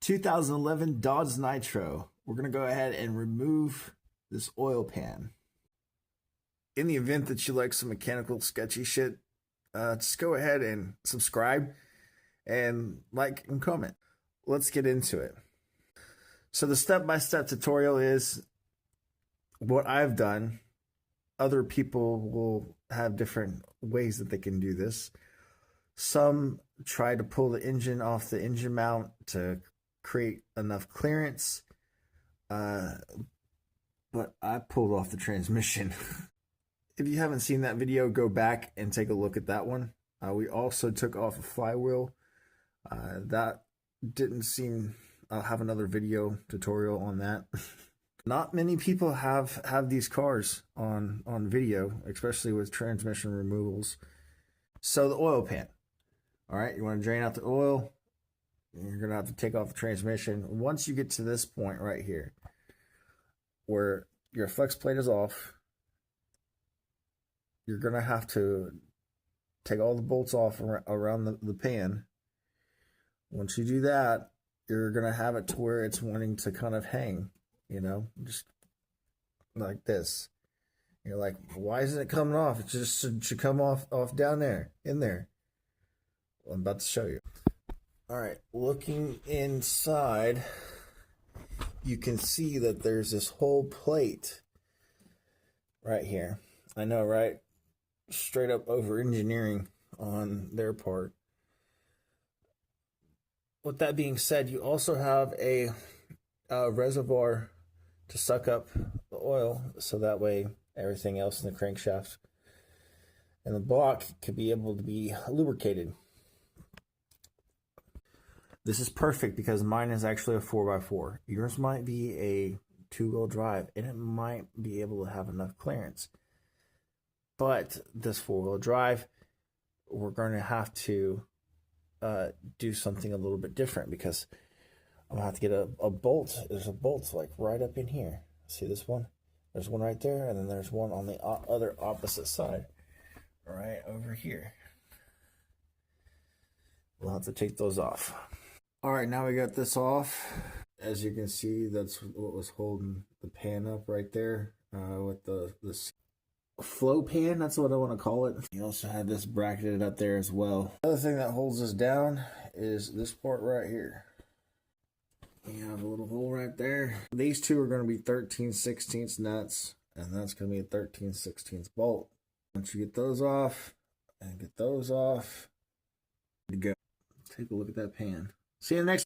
2011 Dodge Nitro. We're going to go ahead and remove this oil pan. In the event that you like some mechanical sketchy shit, just go ahead and subscribe and like and comment. Let's get into it. So the step-by-step tutorial is what I've done. Other people will have different ways that they can do this. Some try to pull the engine off the engine mount to create enough clearance, but I pulled off the transmission. If you haven't seen that video, go back and take a look at that one. We also took off a flywheel. That didn't seem, I'll have another video tutorial on that. Not many people have these cars on video, especially with transmission removals. So the oil pan. All right, you want to drain out the oil. You're going to have to take off the transmission. Once you get to this point right here, where your flex plate is off, you're going to have to take all the bolts off around the pan. Once you do that, you're going to have it to where it's wanting to kind of hang, you know, just like this. You're like, why isn't it coming off? It just should come off down there, in there. Well, I'm about to show you. All right, looking inside, you can see that there's this whole plate right here. I know, right? Straight up over engineering on their part. With that being said, you also have a reservoir to suck up the oil, so that way everything else in the crankshaft and the block could be able to be lubricated. This is perfect because mine is actually a 4x4. Yours might be a two-wheel drive, and it might be able to have enough clearance. But this four-wheel drive, we're going to have to do something a little bit different, because I'm going to have to get a bolt. There's a bolt like right up in here. See this one? There's one right there, and then there's one on the other opposite side, right over here. We'll have to take those off. All right, now we got this off. As you can see, that's what was holding the pan up right there with this flow pan. That's what I want to call it. You also have this bracketed up there as well. Another thing that holds us down is this part right here. You have a little hole right there. These two are going to be 13/16 nuts, and that's going to be a 13/16 bolt. Once you get those off and get those off, you go. Take a look at that pan. See you next.